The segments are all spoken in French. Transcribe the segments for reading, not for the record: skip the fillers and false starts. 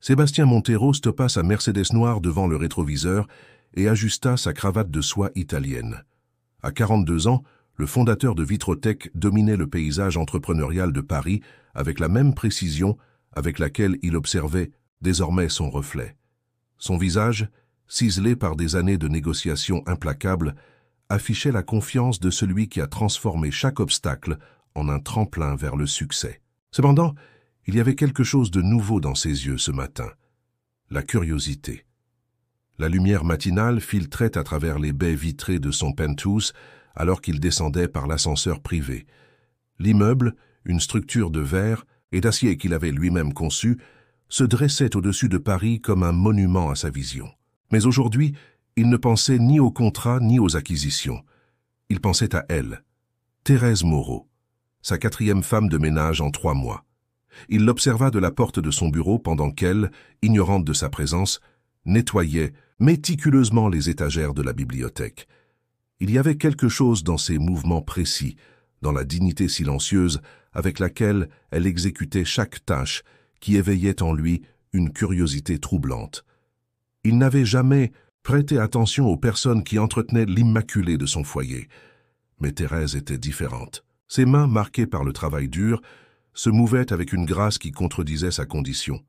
Sébastien Montero stoppa sa Mercedes noire devant le rétroviseur et ajusta sa cravate de soie italienne. À 42 ans, le fondateur de Vitrotech dominait le paysage entrepreneurial de Paris avec la même précision avec laquelle il observait désormais son reflet. Son visage, ciselé par des années de négociations implacables, affichait la confiance de celui qui a transformé chaque obstacle en un tremplin vers le succès. Cependant, il y avait quelque chose de nouveau dans ses yeux ce matin, la curiosité. La lumière matinale filtrait à travers les baies vitrées de son penthouse alors qu'il descendait par l'ascenseur privé. L'immeuble, une structure de verre et d'acier qu'il avait lui-même conçue, se dressait au-dessus de Paris comme un monument à sa vision. Mais aujourd'hui, il ne pensait ni aux contrats ni aux acquisitions. Il pensait à elle, Thérèse Moreau, sa 4e femme de ménage en 3 mois. Il l'observa de la porte de son bureau pendant qu'elle, ignorante de sa présence, nettoyait méticuleusement les étagères de la bibliothèque. Il y avait quelque chose dans ses mouvements précis, dans la dignité silencieuse avec laquelle elle exécutait chaque tâche qui éveillait en lui une curiosité troublante. Il n'avait jamais prêté attention aux personnes qui entretenaient l'immaculé de son foyer. Mais Thérèse était différente. Ses mains, marquées par le travail dur, se mouvaient avec une grâce qui contredisait sa condition.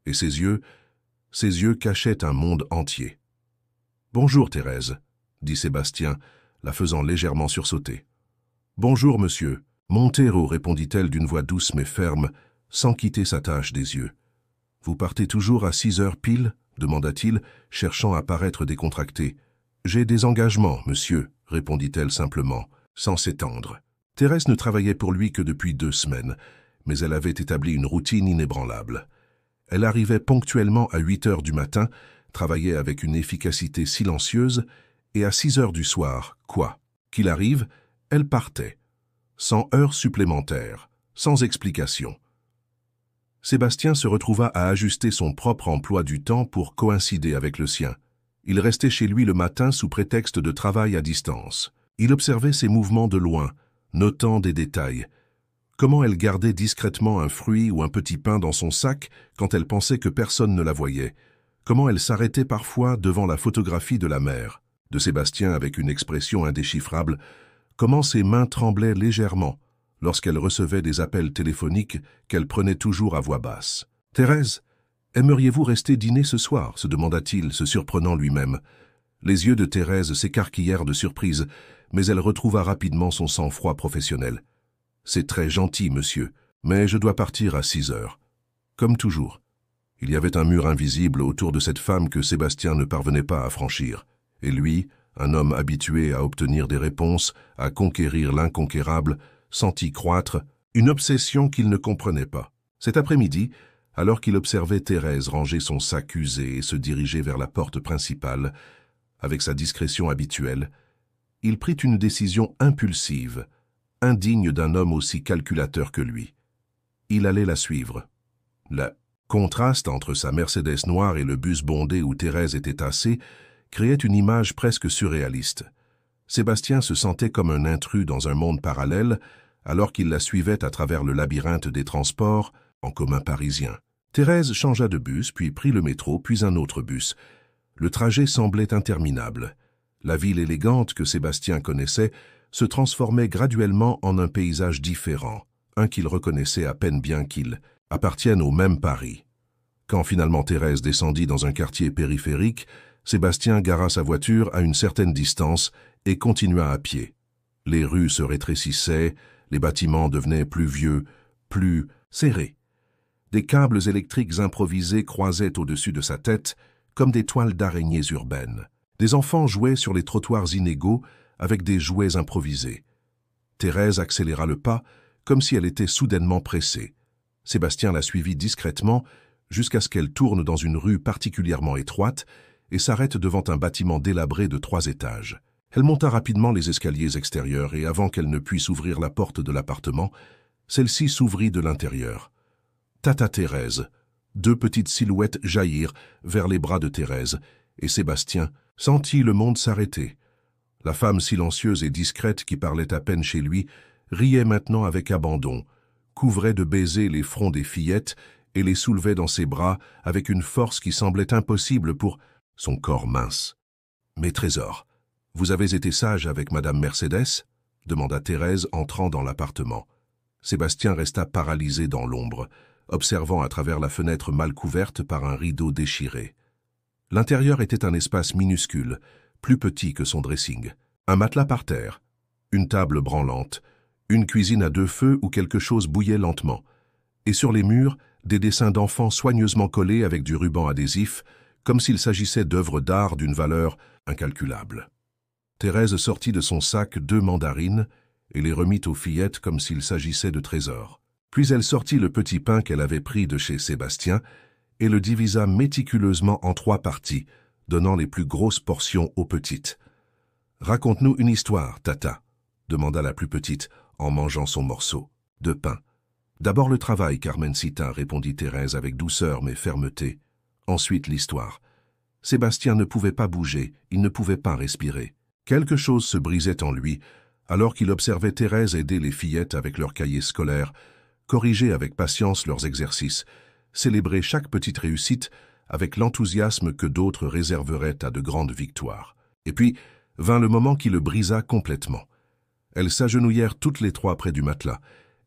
Et ses yeux cachaient un monde entier. « Bonjour, Thérèse, » dit Sébastien, la faisant légèrement sursauter. « Bonjour, monsieur. » Montero, répondit-elle d'une voix douce mais ferme, sans quitter sa tâche des yeux. « Vous partez toujours à 6 heures pile ?» demanda-t-il, cherchant à paraître décontracté. « J'ai des engagements, monsieur, » répondit-elle simplement, sans s'étendre. Thérèse ne travaillait pour lui que depuis 2 semaines, mais elle avait établi une routine inébranlable. Elle arrivait ponctuellement à 8 heures du matin, travaillait avec une efficacité silencieuse, et à 6 heures du soir, quoi qu'il arrive, elle partait, sans heures supplémentaires, sans explication. Sébastien se retrouva à ajuster son propre emploi du temps pour coïncider avec le sien. Il restait chez lui le matin sous prétexte de travail à distance. Il observait ses mouvements de loin, notant des détails. Comment elle gardait discrètement un fruit ou un petit pain dans son sac quand elle pensait que personne ne la voyait. Comment elle s'arrêtait parfois devant la photographie de la mère, de Sébastien avec une expression indéchiffrable. Comment ses mains tremblaient légèrement lorsqu'elle recevait des appels téléphoniques qu'elle prenait toujours à voix basse. « Thérèse, aimeriez-vous rester dîner ce soir ?» se demanda-t-il, se surprenant lui-même. Les yeux de Thérèse s'écarquillèrent de surprise, mais elle retrouva rapidement son sang-froid professionnel. « C'est très gentil, monsieur, mais je dois partir à 6 heures. » Comme toujours. Il y avait un mur invisible autour de cette femme que Sébastien ne parvenait pas à franchir. Et lui, un homme habitué à obtenir des réponses, à conquérir l'inconquérable, sentit croître une obsession qu'il ne comprenait pas. Cet après-midi, alors qu'il observait Thérèse ranger son sac usé et se diriger vers la porte principale, avec sa discrétion habituelle, il prit une décision impulsive, indigne d'un homme aussi calculateur que lui. Il allait la suivre. Le contraste entre sa Mercedes noire et le bus bondé où Thérèse était tassée créait une image presque surréaliste. Sébastien se sentait comme un intrus dans un monde parallèle, alors qu'il la suivait à travers le labyrinthe des transports en commun parisien. Thérèse changea de bus, puis prit le métro, puis un autre bus. Le trajet semblait interminable. La ville élégante que Sébastien connaissait se transformait graduellement en un paysage différent, un qu'il reconnaissait à peine bien qu'il appartienne au même Paris. Quand finalement Thérèse descendit dans un quartier périphérique, Sébastien gara sa voiture à une certaine distance et continua à pied. Les rues se rétrécissaient, les bâtiments devenaient plus vieux, plus serrés. Des câbles électriques improvisés croisaient au-dessus de sa tête comme des toiles d'araignées urbaines. Des enfants jouaient sur les trottoirs inégaux avec des jouets improvisés. Thérèse accéléra le pas comme si elle était soudainement pressée. Sébastien la suivit discrètement jusqu'à ce qu'elle tourne dans une rue particulièrement étroite et s'arrête devant un bâtiment délabré de 3 étages. Elle monta rapidement les escaliers extérieurs et avant qu'elle ne puisse ouvrir la porte de l'appartement, celle-ci s'ouvrit de l'intérieur. Tata Thérèse. 2 petites silhouettes jaillirent vers les bras de Thérèse et Sébastien sentit le monde s'arrêter. La femme silencieuse et discrète qui parlait à peine chez lui riait maintenant avec abandon, couvrait de baisers les fronts des fillettes et les soulevait dans ses bras avec une force qui semblait impossible pour son corps mince. « Mes trésors, vous avez été sage avec Madame Mercedes ?» demanda Thérèse entrant dans l'appartement. Sébastien resta paralysé dans l'ombre, observant à travers la fenêtre mal couverte par un rideau déchiré. L'intérieur était un espace minuscule, plus petit que son dressing. Un matelas par terre, une table branlante, une cuisine à 2 feux où quelque chose bouillait lentement, et sur les murs, des dessins d'enfants soigneusement collés avec du ruban adhésif, comme s'il s'agissait d'œuvres d'art d'une valeur incalculable. Thérèse sortit de son sac 2 mandarines et les remit aux fillettes comme s'il s'agissait de trésors. Puis elle sortit le petit pain qu'elle avait pris de chez Sébastien et le divisa méticuleusement en 3 parties, donnant les plus grosses portions aux petites. « Raconte-nous une histoire, Tata », demanda la plus petite en mangeant son morceau de pain. « D'abord le travail, Carmencita », répondit Thérèse avec douceur mais fermeté. Ensuite l'histoire. Sébastien ne pouvait pas bouger, il ne pouvait pas respirer. Quelque chose se brisait en lui, alors qu'il observait Thérèse aider les fillettes avec leurs cahiers scolaires, corriger avec patience leurs exercices, célébrer chaque petite réussite avec l'enthousiasme que d'autres réserveraient à de grandes victoires. Et puis vint le moment qui le brisa complètement. Elles s'agenouillèrent toutes les 3 près du matelas,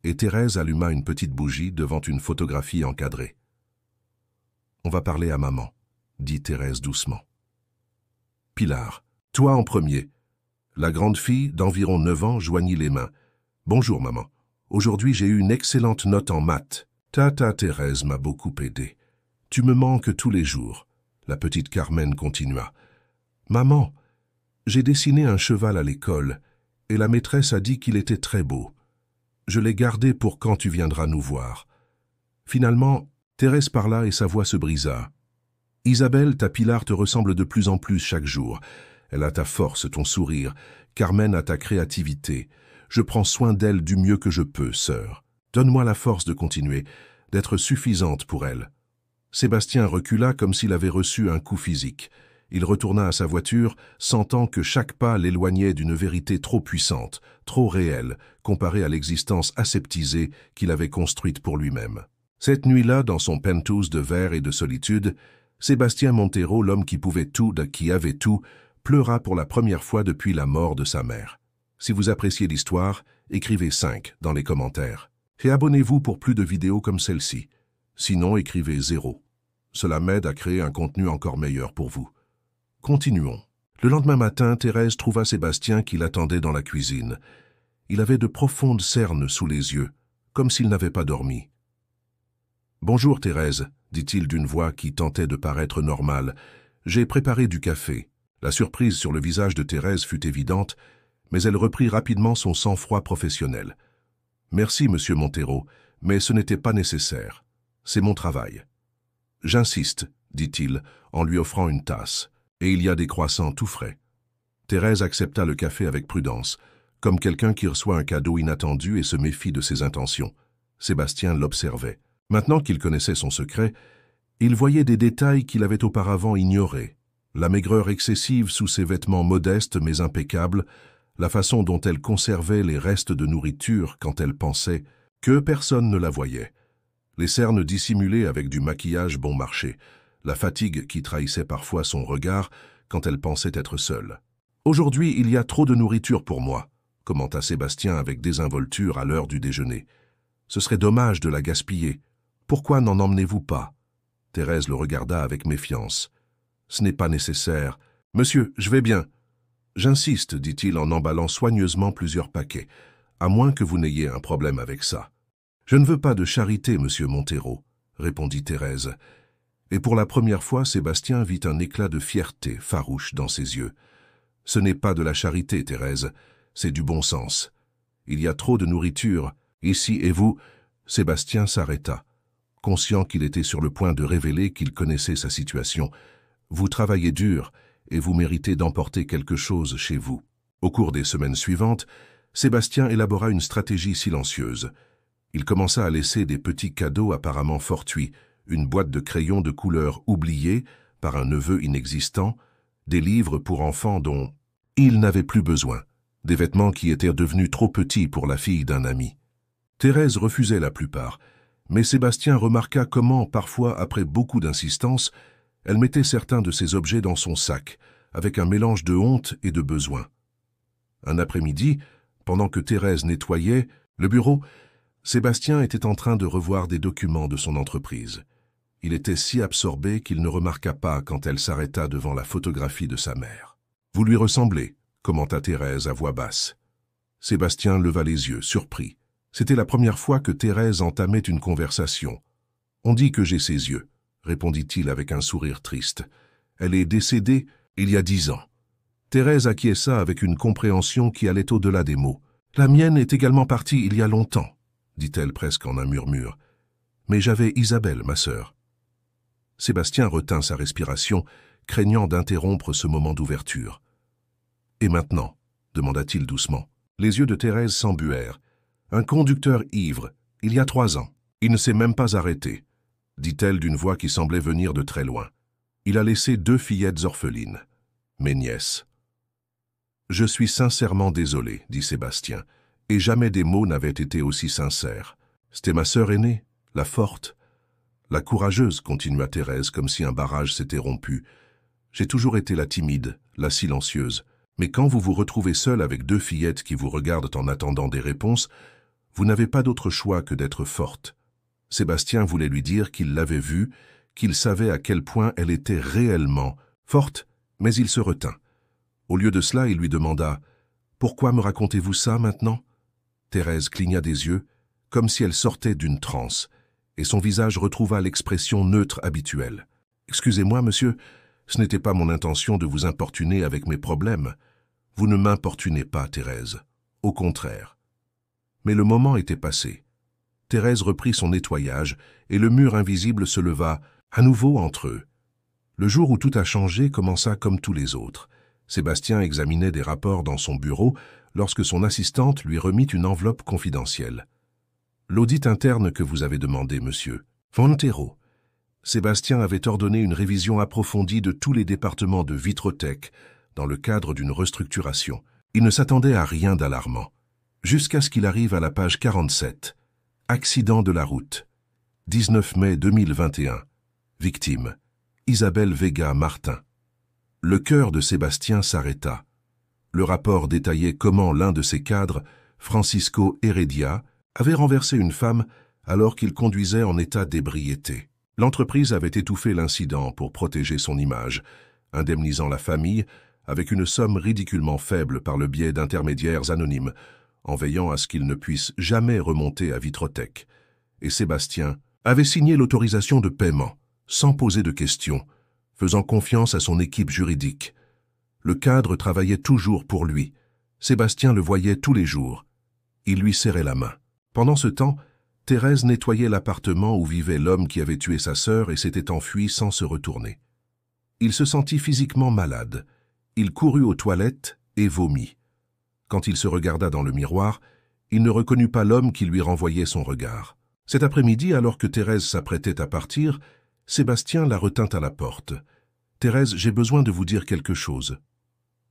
et Thérèse alluma une petite bougie devant une photographie encadrée. « On va parler à maman », dit Thérèse doucement. « Pilar, toi en premier. » La grande fille, d'environ 9 ans, joignit les mains. « Bonjour, maman. Aujourd'hui, j'ai eu une excellente note en maths. Tata Thérèse m'a beaucoup aidé. Tu me manques tous les jours. » La petite Carmen continua. « Maman, j'ai dessiné un cheval à l'école, et la maîtresse a dit qu'il était très beau. Je l'ai gardé pour quand tu viendras nous voir. » Finalement, Thérèse parla et sa voix se brisa. « Isabelle, ta Pilar te ressemble de plus en plus chaque jour. Elle a ta force, ton sourire. Carmen a ta créativité. Je prends soin d'elle du mieux que je peux, sœur. Donne-moi la force de continuer, d'être suffisante pour elle. » Sébastien recula comme s'il avait reçu un coup physique. Il retourna à sa voiture, sentant que chaque pas l'éloignait d'une vérité trop puissante, trop réelle, comparée à l'existence aseptisée qu'il avait construite pour lui-même. Cette nuit-là, dans son penthouse de verre et de solitude, Sébastien Montero, l'homme qui pouvait tout, qui avait tout, pleura pour la première fois depuis la mort de sa mère. Si vous appréciez l'histoire, écrivez 5 dans les commentaires. Et abonnez-vous pour plus de vidéos comme celle-ci. Sinon, écrivez 0. Cela m'aide à créer un contenu encore meilleur pour vous. Continuons. Le lendemain matin, Thérèse trouva Sébastien qui l'attendait dans la cuisine. Il avait de profondes cernes sous les yeux, comme s'il n'avait pas dormi. « Bonjour Thérèse », dit-il d'une voix qui tentait de paraître normale. « J'ai préparé du café. » La surprise sur le visage de Thérèse fut évidente, mais elle reprit rapidement son sang-froid professionnel. « Merci, monsieur Montero, mais ce n'était pas nécessaire. C'est mon travail. »« J'insiste, » dit-il, en lui offrant une tasse, « et il y a des croissants tout frais. » Thérèse accepta le café avec prudence, comme quelqu'un qui reçoit un cadeau inattendu et se méfie de ses intentions. Sébastien l'observait. Maintenant qu'il connaissait son secret, il voyait des détails qu'il avait auparavant ignorés. La maigreur excessive sous ses vêtements modestes mais impeccables, la façon dont elle conservait les restes de nourriture quand elle pensait que personne ne la voyait. Les cernes dissimulées avec du maquillage bon marché, la fatigue qui trahissait parfois son regard quand elle pensait être seule. « Aujourd'hui, il y a trop de nourriture pour moi », commenta Sébastien avec désinvolture à l'heure du déjeuner. « Ce serait dommage de la gaspiller. Pourquoi n'en emmenez-vous pas ?» Thérèse le regarda avec méfiance. « Ce n'est pas nécessaire. Monsieur, je vais bien. »« J'insiste, » dit-il en emballant soigneusement plusieurs paquets, « à moins que vous n'ayez un problème avec ça. »« Je ne veux pas de charité, monsieur Montero, » répondit Thérèse. Et pour la première fois, Sébastien vit un éclat de fierté farouche dans ses yeux. « Ce n'est pas de la charité, Thérèse, c'est du bon sens. Il y a trop de nourriture, ici et vous... » Sébastien s'arrêta, conscient qu'il était sur le point de révéler qu'il connaissait sa situation. « Vous travaillez dur et vous méritez d'emporter quelque chose chez vous. » Au cours des semaines suivantes, Sébastien élabora une stratégie silencieuse. Il commença à laisser des petits cadeaux apparemment fortuits, une boîte de crayons de couleur oubliée par un neveu inexistant, des livres pour enfants dont il n'avait plus besoin, des vêtements qui étaient devenus trop petits pour la fille d'un ami. Thérèse refusait la plupart, Mais Sébastien remarqua comment, parfois, après beaucoup d'insistance, elle mettait certains de ses objets dans son sac, avec un mélange de honte et de besoin. Un après-midi, pendant que Thérèse nettoyait le bureau, Sébastien était en train de revoir des documents de son entreprise. Il était si absorbé qu'il ne remarqua pas quand elle s'arrêta devant la photographie de sa mère. « Vous lui ressemblez », commenta Thérèse à voix basse. Sébastien leva les yeux, surpris. C'était la première fois que Thérèse entamait une conversation. « On dit que j'ai ses yeux », répondit-il avec un sourire triste. « Elle est décédée il y a 10 ans. » Thérèse acquiesça avec une compréhension qui allait au-delà des mots. « La mienne est également partie il y a longtemps, » dit-elle presque en un murmure. « Mais j'avais Isabelle, ma sœur. » Sébastien retint sa respiration, craignant d'interrompre ce moment d'ouverture. « Et maintenant ?» demanda-t-il doucement. Les yeux de Thérèse s'embuèrent. « Un conducteur ivre, il y a 3 ans. Il ne s'est même pas arrêté, » dit-elle d'une voix qui semblait venir de très loin. « Il a laissé 2 fillettes orphelines, mes nièces. » « Je suis sincèrement désolé, » dit Sébastien, et jamais des mots n'avaient été aussi sincères. « C'était ma sœur aînée, la forte. La courageuse, » continua Thérèse, comme si un barrage s'était rompu. « J'ai toujours été la timide, la silencieuse. Mais quand vous vous retrouvez seule avec 2 fillettes qui vous regardent en attendant des réponses, vous n'avez pas d'autre choix que d'être forte. » Sébastien voulait lui dire qu'il l'avait vue, qu'il savait à quel point elle était réellement forte, mais il se retint. Au lieu de cela, il lui demanda « Pourquoi me racontez-vous ça maintenant ?» Thérèse cligna des yeux, comme si elle sortait d'une transe, et son visage retrouva l'expression neutre habituelle. « Excusez-moi, monsieur, ce n'était pas mon intention de vous importuner avec mes problèmes. Vous ne m'importunez pas, Thérèse. Au contraire. » Mais le moment était passé. Thérèse reprit son nettoyage, et le mur invisible se leva à nouveau entre eux. Le jour où tout a changé commença comme tous les autres. Sébastien examinait des rapports dans son bureau lorsque son assistante lui remit une enveloppe confidentielle. « L'audit interne que vous avez demandé, monsieur. Fontero. » Sébastien avait ordonné une révision approfondie de tous les départements de Vitrotech dans le cadre d'une restructuration. Il ne s'attendait à rien d'alarmant. Jusqu'à ce qu'il arrive à la page 47. Accident de la route. 19 mai 2021. Victime. Isabelle Vega Martin. Le cœur de Sébastien s'arrêta. Le rapport détaillait comment l'un de ses cadres, Francisco Heredia, avait renversé une femme alors qu'il conduisait en état d'ébriété. L'entreprise avait étouffé l'incident pour protéger son image, indemnisant la famille avec une somme ridiculement faible par le biais d'intermédiaires anonymes, en veillant à ce qu'il ne puisse jamais remonter à Vitrotech. Et Sébastien avait signé l'autorisation de paiement, sans poser de questions, faisant confiance à son équipe juridique. Le cadre travaillait toujours pour lui. Sébastien le voyait tous les jours. Il lui serrait la main. Pendant ce temps, Thérèse nettoyait l'appartement où vivait l'homme qui avait tué sa sœur et s'était enfui sans se retourner. Il se sentit physiquement malade. Il courut aux toilettes et vomit. Quand il se regarda dans le miroir, il ne reconnut pas l'homme qui lui renvoyait son regard. Cet après-midi, alors que Thérèse s'apprêtait à partir, Sébastien la retint à la porte. « Thérèse, j'ai besoin de vous dire quelque chose. »«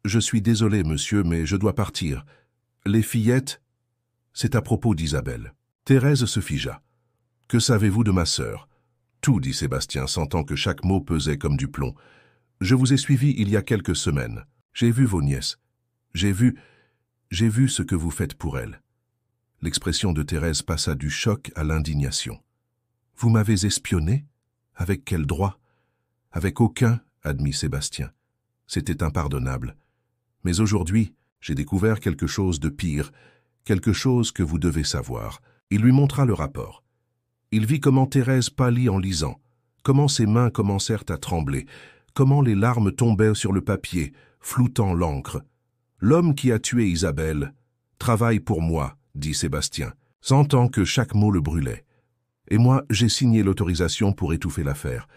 Je suis désolé, monsieur, mais je dois partir. Les fillettes... » « C'est à propos d'Isabelle. » Thérèse se figea. « Que savez-vous de ma sœur ?»« Tout, » dit Sébastien, sentant que chaque mot pesait comme du plomb. « Je vous ai suivi il y a quelques semaines. J'ai vu vos nièces. J'ai vu ce que vous faites pour elles. » L'expression de Thérèse passa du choc à l'indignation. « Vous m'avez espionné ? Avec quel droit ? » « Avec aucun, » admit Sébastien. C'était impardonnable. Mais aujourd'hui, j'ai découvert quelque chose de pire, quelque chose que vous devez savoir. Il lui montra le rapport. Il vit comment Thérèse pâlit en lisant, comment ses mains commencèrent à trembler, comment les larmes tombaient sur le papier, floutant l'encre. « L'homme qui a tué Isabelle travaille pour moi, » dit Sébastien, sentant que chaque mot le brûlait. « Et moi, j'ai signé l'autorisation pour étouffer l'affaire.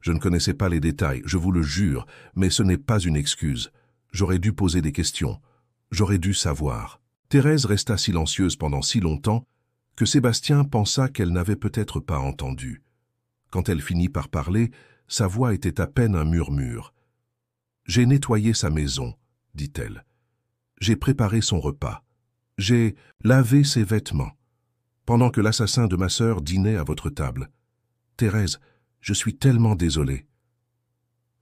Je ne connaissais pas les détails, je vous le jure, mais ce n'est pas une excuse. J'aurais dû poser des questions. J'aurais dû savoir. » Thérèse resta silencieuse pendant si longtemps que Sébastien pensa qu'elle n'avait peut-être pas entendu. Quand elle finit par parler, sa voix était à peine un murmure. « J'ai nettoyé sa maison, » dit-elle. « J'ai préparé son repas. J'ai lavé ses vêtements. pendant que l'assassin de ma sœur dînait à votre table. Thérèse, je suis tellement désolé.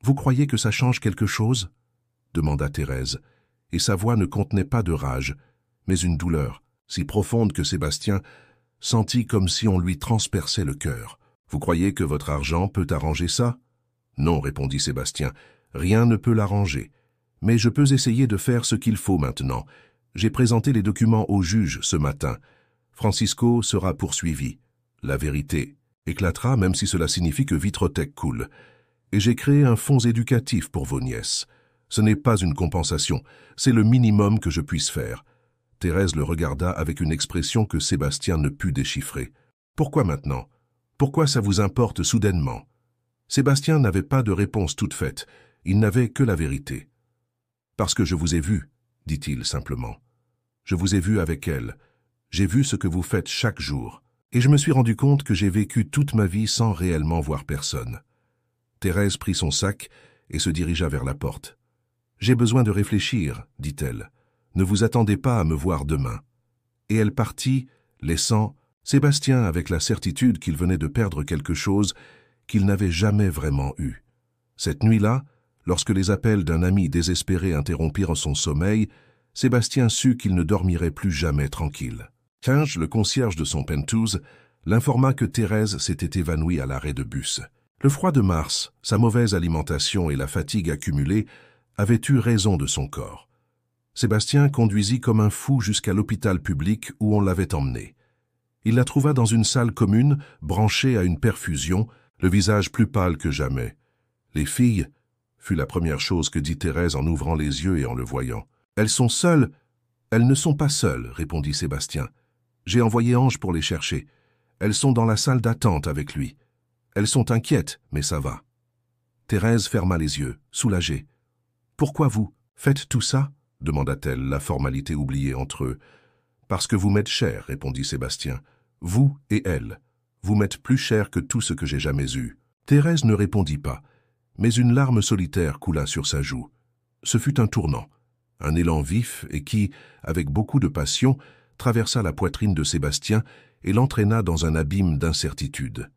Vous croyez que ça change quelque chose? Demanda Thérèse, et sa voix ne contenait pas de rage, mais une douleur, si profonde que Sébastien sentit comme si on lui transperçait le cœur. Vous croyez que votre argent peut arranger ça? Non, répondit Sébastien, rien ne peut l'arranger. Mais je peux essayer de faire ce qu'il faut maintenant. J'ai présenté les documents au juge ce matin. Francisco sera poursuivi. La vérité éclatera, même si cela signifie que Vitrotech coule. Et j'ai créé un fonds éducatif pour vos nièces. Ce n'est pas une compensation, c'est le minimum que je puisse faire. Thérèse le regarda avec une expression que Sébastien ne put déchiffrer. Pourquoi maintenant? Pourquoi ça vous importe soudainement? Sébastien n'avait pas de réponse toute faite, il n'avait que la vérité. Parce que je vous ai vu, dit-il simplement. Je vous ai vu avec elle. J'ai vu ce que vous faites chaque jour. Et je me suis rendu compte que j'ai vécu toute ma vie sans réellement voir personne. Thérèse prit son sac et se dirigea vers la porte. « J'ai besoin de réfléchir, dit-elle. Ne vous attendez pas à me voir demain. » Et elle partit, laissant Sébastien avec la certitude qu'il venait de perdre quelque chose qu'il n'avait jamais vraiment eu. Cette nuit-là, lorsque les appels d'un ami désespéré interrompirent son sommeil, Sébastien sut qu'il ne dormirait plus jamais tranquille. Kinge, le concierge de son penthouse, l'informa que Thérèse s'était évanouie à l'arrêt de bus. Le froid de mars, sa mauvaise alimentation et la fatigue accumulée avaient eu raison de son corps. Sébastien conduisit comme un fou jusqu'à l'hôpital public où on l'avait emmenée. Il la trouva dans une salle commune, branchée à une perfusion, le visage plus pâle que jamais. « Les filles » fut la première chose que dit Thérèse en ouvrant les yeux et en le voyant. « Elles sont seules ?»« Elles ne sont pas seules, » répondit Sébastien. « J'ai envoyé Ange pour les chercher. Elles sont dans la salle d'attente avec lui. Elles sont inquiètes, mais ça va. » Thérèse ferma les yeux, soulagée. « Pourquoi vous faites tout ça ?» demanda-t-elle, la formalité oubliée entre eux. « Parce que vous m'êtes cher, » répondit Sébastien. « Vous et elle. Vous m'êtes plus cher que tout ce que j'ai jamais eu. » Thérèse ne répondit pas, mais une larme solitaire coula sur sa joue. Ce fut un tournant, un élan vif et qui, avec beaucoup de passion, traversa la poitrine de Sébastien et l'entraîna dans un abîme d'incertitude.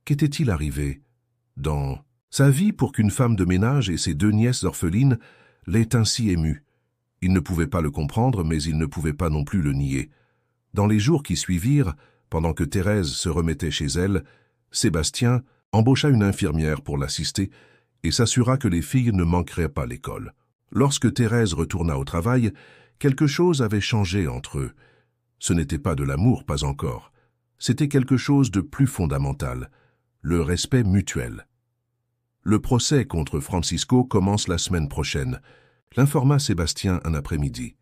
Qu'était-il arrivé dans sa vie pour qu'une femme de ménage et ses 2 nièces orphelines l'aient ainsi ému? Il ne pouvait pas le comprendre, mais il ne pouvait pas non plus le nier. Dans les jours qui suivirent, pendant que Thérèse se remettait chez elle, Sébastien embaucha une infirmière pour l'assister et s'assura que les filles ne manqueraient pas l'école. Lorsque Thérèse retourna au travail, quelque chose avait changé entre eux. Ce n'était pas de l'amour, pas encore. C'était quelque chose de plus fondamental, le respect mutuel. Le procès contre Francisco commence la semaine prochaine, l'informa Sébastien un après-midi.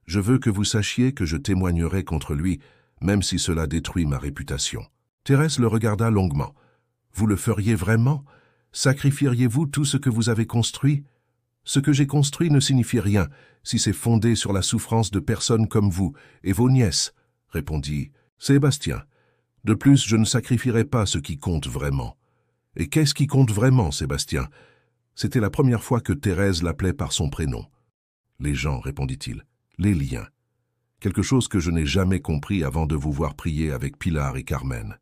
Je veux que vous sachiez que je témoignerai contre lui, même si cela détruit ma réputation. Thérèse le regarda longuement. Vous le feriez vraiment? Sacrifieriez-vous tout ce que vous avez construit? Ce que j'ai construit ne signifie rien, si c'est fondé sur la souffrance de personnes comme vous et vos nièces, répondit Sébastien. De plus, je ne sacrifierai pas ce qui compte vraiment. Et qu'est-ce qui compte vraiment, Sébastien? C'était la première fois que Thérèse l'appelait par son prénom. Les gens, répondit-il, les liens. Quelque chose que je n'ai jamais compris avant de vous voir prier avec Pilar et Carmen.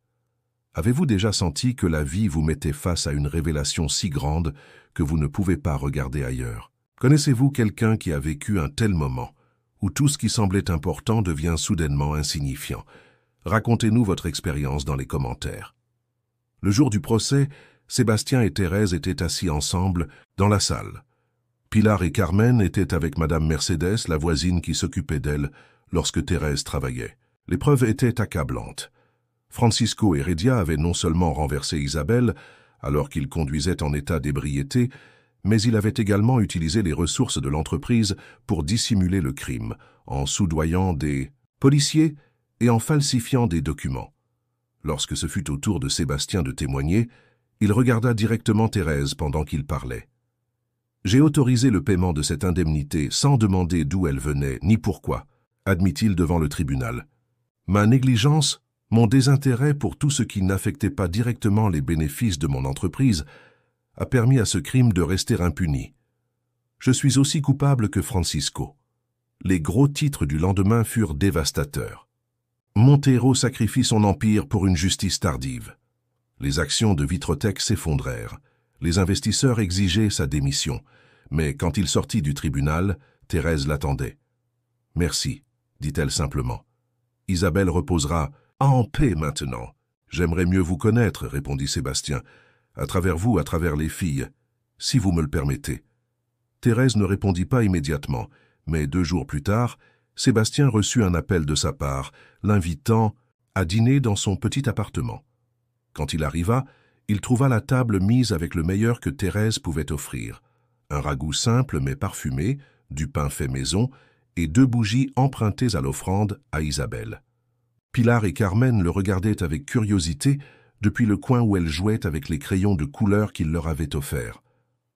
Avez-vous déjà senti que la vie vous mettait face à une révélation si grande que vous ne pouvez pas regarder ailleurs? Connaissez-vous quelqu'un qui a vécu un tel moment, où tout ce qui semblait important devient soudainement insignifiant? Racontez-nous votre expérience dans les commentaires. Le jour du procès, Sébastien et Thérèse étaient assis ensemble dans la salle. Pilar et Carmen étaient avec Madame Mercedes, la voisine qui s'occupait d'elle lorsque Thérèse travaillait. Les preuves étaient accablantes. Francisco Heredia avait non seulement renversé Isabelle, alors qu'il conduisait en état d'ébriété, mais il avait également utilisé les ressources de l'entreprise pour dissimuler le crime, en soudoyant des policiers et en falsifiant des documents. Lorsque ce fut au tour de Sébastien de témoigner, il regarda directement Thérèse pendant qu'il parlait. « J'ai autorisé le paiement de cette indemnité sans demander d'où elle venait ni pourquoi, admit-il devant le tribunal. Ma négligence, mon désintérêt pour tout ce qui n'affectait pas directement les bénéfices de mon entreprise a permis à ce crime de rester impuni. Je suis aussi coupable que Francisco. » Les gros titres du lendemain furent dévastateurs. Montero sacrifie son empire pour une justice tardive. Les actions de Vitrotech s'effondrèrent. Les investisseurs exigeaient sa démission. Mais quand il sortit du tribunal, Thérèse l'attendait. « Merci », dit-elle simplement. « Isabelle reposera en paix maintenant. »« J'aimerais mieux vous connaître, » répondit Sébastien. « À travers vous, à travers les filles, si vous me le permettez. » Thérèse ne répondit pas immédiatement, mais 2 jours plus tard, Sébastien reçut un appel de sa part, l'invitant à dîner dans son petit appartement. Quand il arriva, il trouva la table mise avec le meilleur que Thérèse pouvait offrir. Un ragoût simple mais parfumé, du pain fait maison et 2 bougies empruntées à l'offrande à Isabelle. Pilar et Carmen le regardaient avec curiosité depuis le coin où elle jouait avec les crayons de couleur qu'il leur avait offerts.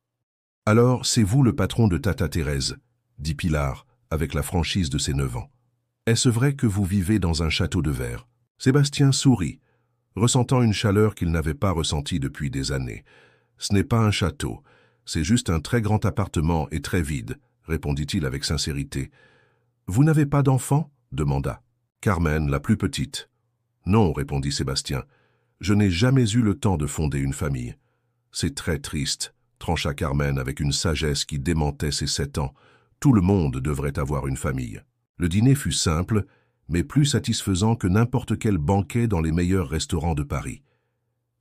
« Alors, c'est vous le patron de Tata Thérèse » dit Pilar, avec la franchise de ses 9 ans. « Est-ce vrai que vous vivez dans un château de verre ?» Sébastien sourit, ressentant une chaleur qu'il n'avait pas ressentie depuis des années. « Ce n'est pas un château, c'est juste un très grand appartement et très vide, » répondit-il avec sincérité. « Vous n'avez pas d'enfant » demanda Carmen, la plus petite. « Non, » répondit Sébastien. « Je n'ai jamais eu le temps de fonder une famille. »« C'est très triste, » trancha Carmen avec une sagesse qui démentait ses 7 ans. Tout le monde devrait avoir une famille. Le dîner fut simple, mais plus satisfaisant que n'importe quel banquet dans les meilleurs restaurants de Paris.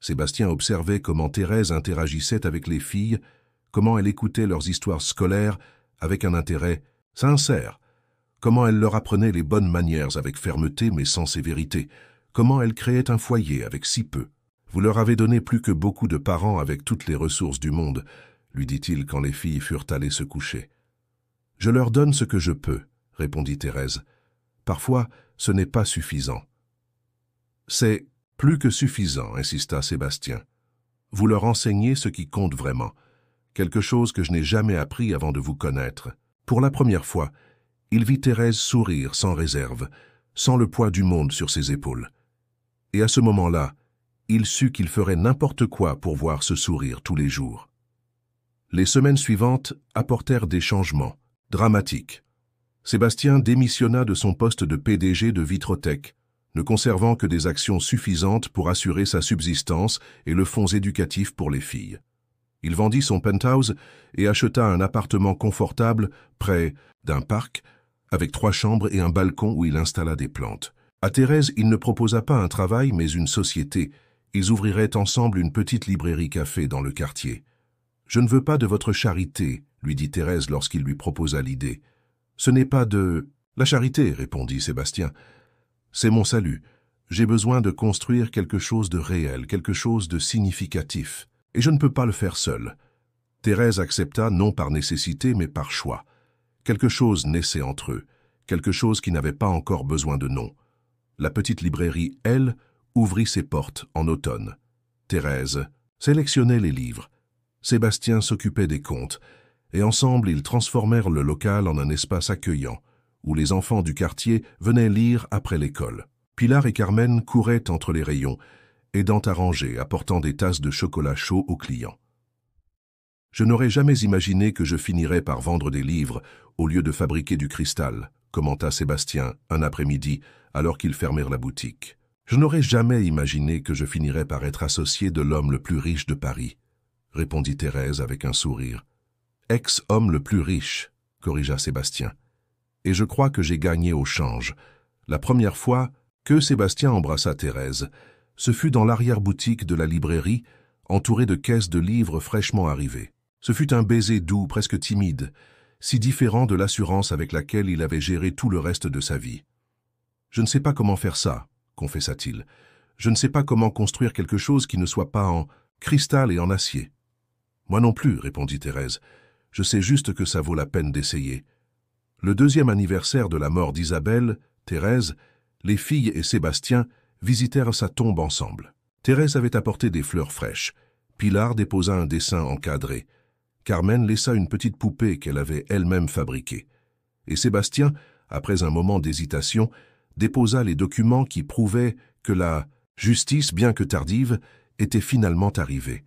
Sébastien observait comment Thérèse interagissait avec les filles, comment elle écoutait leurs histoires scolaires avec un intérêt sincère, comment elle leur apprenait les bonnes manières avec fermeté mais sans sévérité, comment elle créait un foyer avec si peu. « Vous leur avez donné plus que beaucoup de parents avec toutes les ressources du monde, » lui dit-il quand les filles furent allées se coucher. « Je leur donne ce que je peux, » répondit Thérèse. « Parfois, ce n'est pas suffisant. »« C'est plus que suffisant, » insista Sébastien. « Vous leur enseignez ce qui compte vraiment, quelque chose que je n'ai jamais appris avant de vous connaître. » Pour la première fois, il vit Thérèse sourire sans réserve, sans le poids du monde sur ses épaules. Et à ce moment-là, il sut qu'il ferait n'importe quoi pour voir ce sourire tous les jours. Les semaines suivantes apportèrent des changements dramatiques. Sébastien démissionna de son poste de PDG de Vitrotech, ne conservant que des actions suffisantes pour assurer sa subsistance et le fonds éducatif pour les filles. Il vendit son penthouse et acheta un appartement confortable près d'un parc, avec 3 chambres et un balcon où il installa des plantes. À Thérèse, il ne proposa pas un travail mais une société. Ils ouvriraient ensemble une petite librairie-café dans le quartier. « Je ne veux pas de votre charité, » lui dit Thérèse lorsqu'il lui proposa l'idée. « Ce n'est pas de... » « La charité, » répondit Sébastien. « C'est mon salut. J'ai besoin de construire quelque chose de réel, quelque chose de significatif. Et je ne peux pas le faire seul. » Thérèse accepta non par nécessité mais par choix. Quelque chose naissait entre eux, quelque chose qui n'avait pas encore besoin de nom. La petite librairie, elle, ouvrit ses portes en automne. Thérèse sélectionnait les livres. Sébastien s'occupait des comptes, et ensemble ils transformèrent le local en un espace accueillant, où les enfants du quartier venaient lire après l'école. Pilar et Carmen couraient entre les rayons, aidant à ranger, apportant des tasses de chocolat chaud aux clients. « Je n'aurais jamais imaginé que je finirais par vendre des livres au lieu de fabriquer du cristal, » commenta Sébastien un après-midi alors qu'ils fermèrent la boutique. « Je n'aurais jamais imaginé que je finirais par être associé de l'homme le plus riche de Paris, » répondit Thérèse avec un sourire. « Ex-homme le plus riche, » corrigea Sébastien. « Et je crois que j'ai gagné au change. » La première fois que Sébastien embrassa Thérèse, ce fut dans l'arrière-boutique de la librairie, entouré de caisses de livres fraîchement arrivés. Ce fut un baiser doux, presque timide, si différent de l'assurance avec laquelle il avait géré tout le reste de sa vie. « Je ne sais pas comment faire ça, » confessa-t-il. « Je ne sais pas comment construire quelque chose qui ne soit pas en cristal et en acier. »« Moi non plus, » répondit Thérèse. « Je sais juste que ça vaut la peine d'essayer. » Le 2e anniversaire de la mort d'Isabelle, Thérèse, les filles et Sébastien visitèrent sa tombe ensemble. Thérèse avait apporté des fleurs fraîches. Pilar déposa un dessin encadré. Carmen laissa une petite poupée qu'elle avait elle-même fabriquée. Et Sébastien, après un moment d'hésitation, déposa les documents qui prouvaient que la justice, bien que tardive, était finalement arrivée.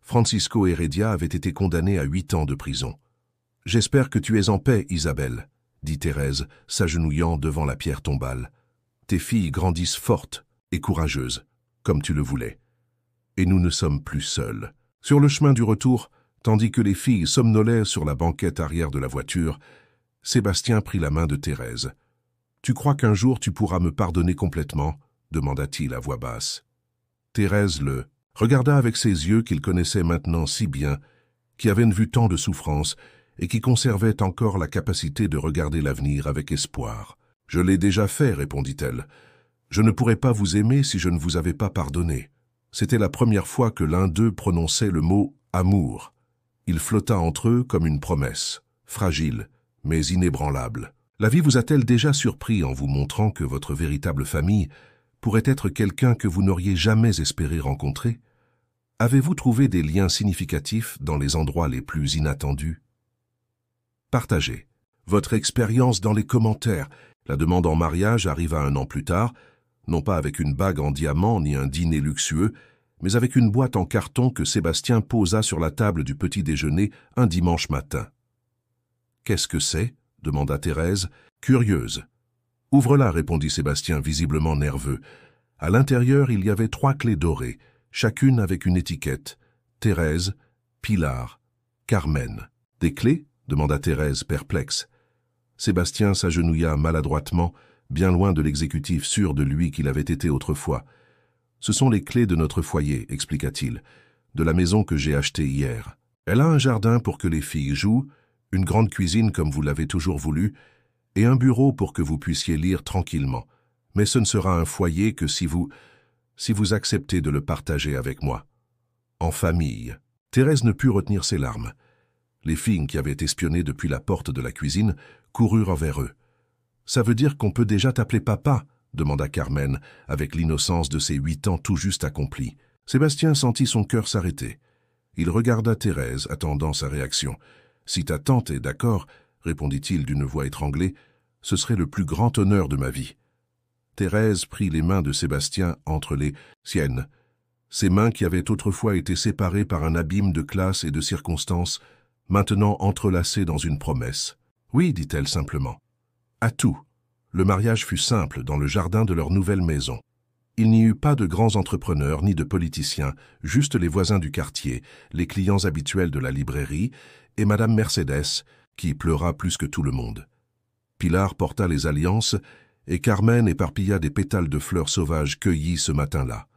Francisco Heredia avait été condamné à 8 ans de prison. « J'espère que tu es en paix, Isabelle, » dit Thérèse, s'agenouillant devant la pierre tombale. Tes filles grandissent fortes et courageuses, comme tu le voulais. Et nous ne sommes plus seuls. » Sur le chemin du retour, tandis que les filles somnolaient sur la banquette arrière de la voiture, Sébastien prit la main de Thérèse. « Tu crois qu'un jour tu pourras me pardonner complètement ?» demanda-t-il à voix basse. Thérèse le regarda avec ses yeux qu'il connaissait maintenant si bien, qui avaient vu tant de souffrances et qui conservaient encore la capacité de regarder l'avenir avec espoir. « Je l'ai déjà fait, répondit-elle. Je ne pourrais pas vous aimer si je ne vous avais pas pardonné. C'était la première fois que l'un d'eux prononçait le mot « amour ». Il flotta entre eux comme une promesse, fragile, mais inébranlable. La vie vous a-t-elle déjà surpris en vous montrant que votre véritable famille pourrait être quelqu'un que vous n'auriez jamais espéré rencontrer? Avez-vous trouvé des liens significatifs dans les endroits les plus inattendus? Partagez votre expérience dans les commentaires. La demande en mariage arriva 1 an plus tard, non pas avec une bague en diamant ni un dîner luxueux, mais avec une boîte en carton que Sébastien posa sur la table du petit déjeuner un dimanche matin. « Qu'est-ce que c'est » demanda Thérèse, curieuse. « Ouvre-la » répondit Sébastien, visiblement nerveux. À l'intérieur, il y avait 3 clés dorées, chacune avec une étiquette. Thérèse, Pilar, Carmen. « Des clés » demanda Thérèse, perplexe. Sébastien s'agenouilla maladroitement, bien loin de l'exécutif sûr de lui qu'il avait été autrefois. « Ce sont les clés de notre foyer, expliqua-t-il, de la maison que j'ai achetée hier. Elle a un jardin pour que les filles jouent, une grande cuisine comme vous l'avez toujours voulu, et un bureau pour que vous puissiez lire tranquillement. Mais ce ne sera un foyer que si vous acceptez de le partager avec moi. En famille. » Thérèse ne put retenir ses larmes. Les filles qui avaient espionné depuis la porte de la cuisine coururent vers eux. « Ça veut dire qu'on peut déjà t'appeler papa ?» demanda Carmen, avec l'innocence de ses 8 ans tout juste accomplis. Sébastien sentit son cœur s'arrêter. Il regarda Thérèse, attendant sa réaction. « Si ta tante est d'accord, » répondit-il d'une voix étranglée, « ce serait le plus grand honneur de ma vie. » Thérèse prit les mains de Sébastien entre les siennes. Ses mains qui avaient autrefois été séparées par un abîme de classe et de circonstances, maintenant entrelacées dans une promesse. « Oui, dit-elle simplement. »« À tout. » Le mariage fut simple dans le jardin de leur nouvelle maison. Il n'y eut pas de grands entrepreneurs ni de politiciens, juste les voisins du quartier, les clients habituels de la librairie et Madame Mercedes, qui pleura plus que tout le monde. Pilar porta les alliances et Carmen éparpilla des pétales de fleurs sauvages cueillies ce matin-là.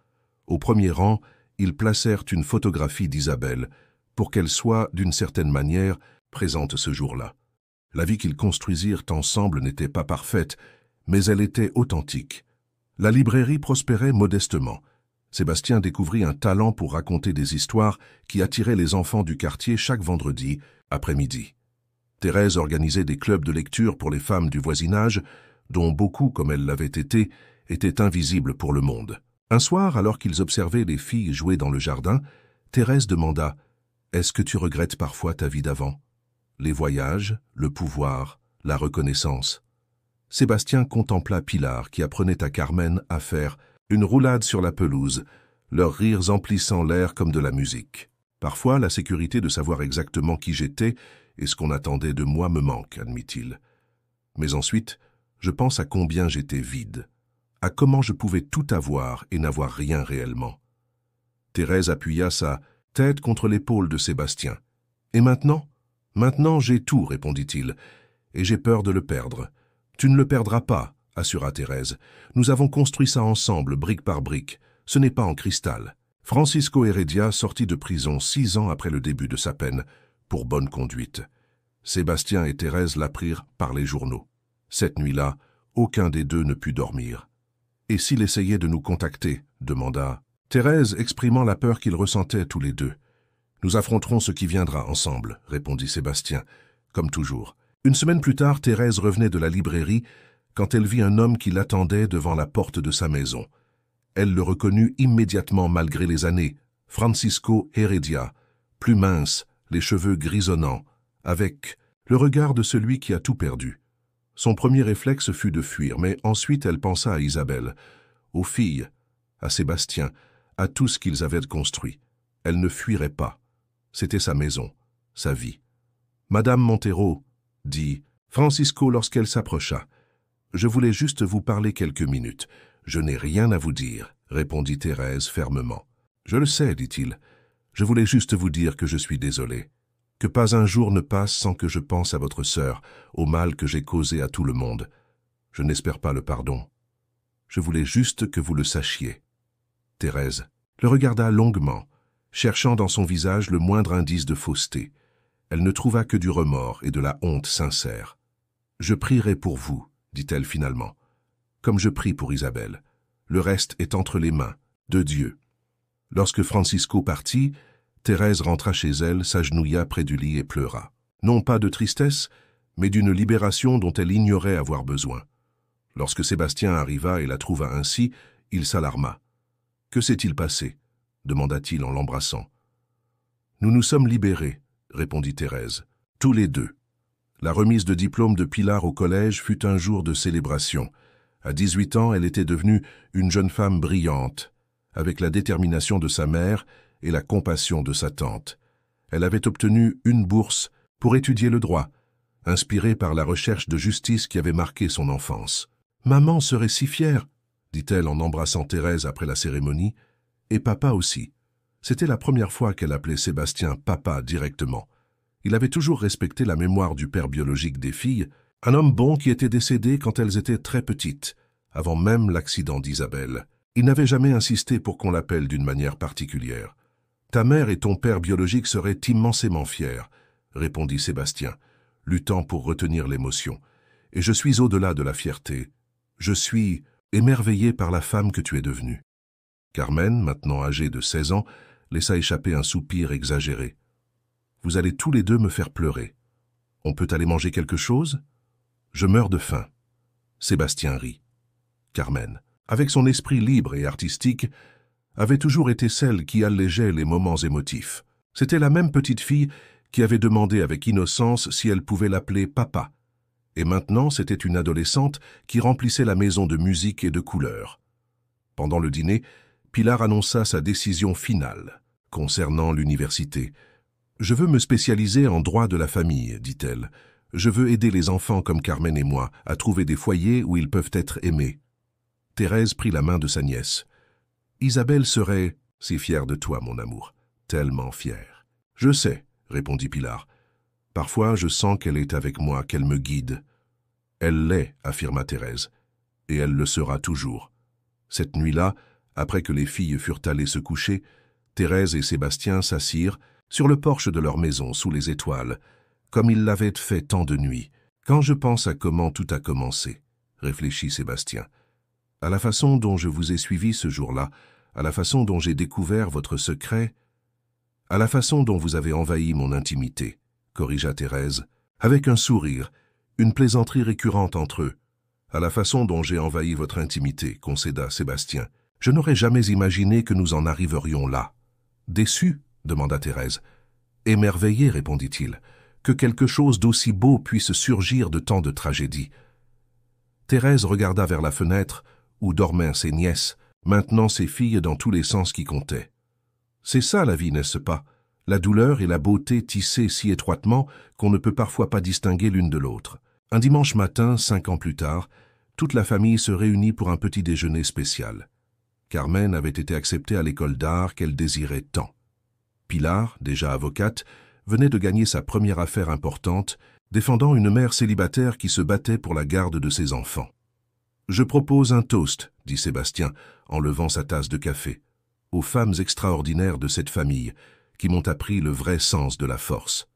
Au premier rang, ils placèrent une photographie d'Isabelle, pour qu'elle soit, d'une certaine manière, présente ce jour-là. La vie qu'ils construisirent ensemble n'était pas parfaite, mais elle était authentique. La librairie prospérait modestement. Sébastien découvrit un talent pour raconter des histoires qui attiraient les enfants du quartier chaque vendredi après-midi. Thérèse organisait des clubs de lecture pour les femmes du voisinage, dont beaucoup, comme elle l'avait été, étaient invisibles pour le monde. Un soir, alors qu'ils observaient les filles jouer dans le jardin, Thérèse demanda « Est-ce que tu regrettes parfois ta vie d'avant ? Les voyages, le pouvoir, la reconnaissance ?» Sébastien contempla Pilar qui apprenait à Carmen à faire une roulade sur la pelouse, leurs rires emplissant l'air comme de la musique. « Parfois, la sécurité de savoir exactement qui j'étais et ce qu'on attendait de moi me manque, admit-il. Mais ensuite, je pense à combien j'étais vide, à comment je pouvais tout avoir et n'avoir rien réellement. » Thérèse appuya sa tête contre l'épaule de Sébastien. « Et maintenant ? Maintenant, j'ai tout, répondit-il, et j'ai peur de le perdre. » « Tu ne le perdras pas, assura Thérèse. Nous avons construit ça ensemble, brique par brique. Ce n'est pas en cristal. » Francisco Heredia sortit de prison 6 ans après le début de sa peine, pour bonne conduite. Sébastien et Thérèse l'apprirent par les journaux. Cette nuit-là, aucun des deux ne put dormir. « Et s'il essayait de nous contacter ?» demanda Thérèse, exprimant la peur qu'ils ressentaient tous les deux. « Nous affronterons ce qui viendra ensemble, » répondit Sébastien, comme toujours. Une semaine plus tard, Thérèse revenait de la librairie quand elle vit un homme qui l'attendait devant la porte de sa maison. Elle le reconnut immédiatement malgré les années. Francisco Heredia, plus mince, les cheveux grisonnants, avec le regard de celui qui a tout perdu. Son premier réflexe fut de fuir, mais ensuite elle pensa à Isabelle, aux filles, à Sébastien, à tout ce qu'ils avaient construit. Elle ne fuirait pas. C'était sa maison, sa vie. « Madame Montero », dit Francisco lorsqu'elle s'approcha. Je voulais juste vous parler quelques minutes. Je n'ai rien à vous dire, répondit Thérèse fermement. Je le sais, dit-il. Je voulais juste vous dire que je suis désolé. Que pas un jour ne passe sans que je pense à votre sœur, au mal que j'ai causé à tout le monde. Je n'espère pas le pardon. Je voulais juste que vous le sachiez. Thérèse le regarda longuement, cherchant dans son visage le moindre indice de fausseté. Elle ne trouva que du remords et de la honte sincère. « Je prierai pour vous, dit-elle finalement, comme je prie pour Isabelle. Le reste est entre les mains de Dieu. » Lorsque Francisco partit, Thérèse rentra chez elle, s'agenouilla près du lit et pleura. Non pas de tristesse, mais d'une libération dont elle ignorait avoir besoin. Lorsque Sébastien arriva et la trouva ainsi, il s'alarma. « Que s'est-il passé ?» demanda-t-il en l'embrassant. « Nous nous sommes libérés, » répondit Thérèse, « tous les deux. La remise de diplôme de Pilar au collège fut un jour de célébration. À 18 ans, elle était devenue une jeune femme brillante, avec la détermination de sa mère et la compassion de sa tante. Elle avait obtenu une bourse pour étudier le droit, inspirée par la recherche de justice qui avait marqué son enfance. « Maman serait si fière !» dit-elle en embrassant Thérèse après la cérémonie, « et papa aussi. » C'était la première fois qu'elle appelait Sébastien papa directement. Il avait toujours respecté la mémoire du père biologique des filles, un homme bon qui était décédé quand elles étaient très petites, avant même l'accident d'Isabelle. Il n'avait jamais insisté pour qu'on l'appelle d'une manière particulière. « Ta mère et ton père biologique seraient immensément fiers, » répondit Sébastien, luttant pour retenir l'émotion. « Et je suis au-delà de la fierté. Je suis émerveillé par la femme que tu es devenue. » Carmen, maintenant âgée de 16 ans, laissa échapper un soupir exagéré. « Vous allez tous les deux me faire pleurer. On peut aller manger quelque chose ? Je meurs de faim. » Sébastien rit. Carmen, avec son esprit libre et artistique, avait toujours été celle qui allégeait les moments émotifs. C'était la même petite fille qui avait demandé avec innocence si elle pouvait l'appeler papa. Et maintenant, c'était une adolescente qui remplissait la maison de musique et de couleurs. Pendant le dîner, Pilar annonça sa décision finale concernant l'université. « Je veux me spécialiser en droit de la famille, dit-elle. Je veux aider les enfants comme Carmen et moi à trouver des foyers où ils peuvent être aimés. » Thérèse prit la main de sa nièce. « Isabelle serait si fière de toi, mon amour, tellement fière. »« Je sais, » répondit Pilar. « Parfois, je sens qu'elle est avec moi, qu'elle me guide. »« Elle l'est, » affirma Thérèse, « et elle le sera toujours. » Cette nuit-là, après que les filles furent allées se coucher, Thérèse et Sébastien s'assirent sur le porche de leur maison sous les étoiles, comme ils l'avaient fait tant de nuits. « Quand je pense à comment tout a commencé, » réfléchit Sébastien, « à la façon dont je vous ai suivi ce jour-là, à la façon dont j'ai découvert votre secret, à la façon dont vous avez envahi mon intimité, » corrigea Thérèse, avec un sourire, une plaisanterie récurrente entre eux. « À la façon dont j'ai envahi votre intimité, » concéda Sébastien. « Je n'aurais jamais imaginé que nous en arriverions là. »« Déçu ?» demanda Thérèse. « Émerveillé, répondit-il, que quelque chose d'aussi beau puisse surgir de tant de tragédies. » Thérèse regarda vers la fenêtre où dormaient ses nièces, maintenant ses filles dans tous les sens qui comptaient. « C'est ça la vie, n'est-ce pas? La douleur et la beauté tissées si étroitement qu'on ne peut parfois pas distinguer l'une de l'autre. » Un dimanche matin, 5 ans plus tard, toute la famille se réunit pour un petit déjeuner spécial. Carmen avait été acceptée à l'école d'art qu'elle désirait tant. Pilar, déjà avocate, venait de gagner sa première affaire importante, défendant une mère célibataire qui se battait pour la garde de ses enfants. « Je propose un toast, » dit Sébastien, en levant sa tasse de café, « aux femmes extraordinaires de cette famille, qui m'ont appris le vrai sens de la force. »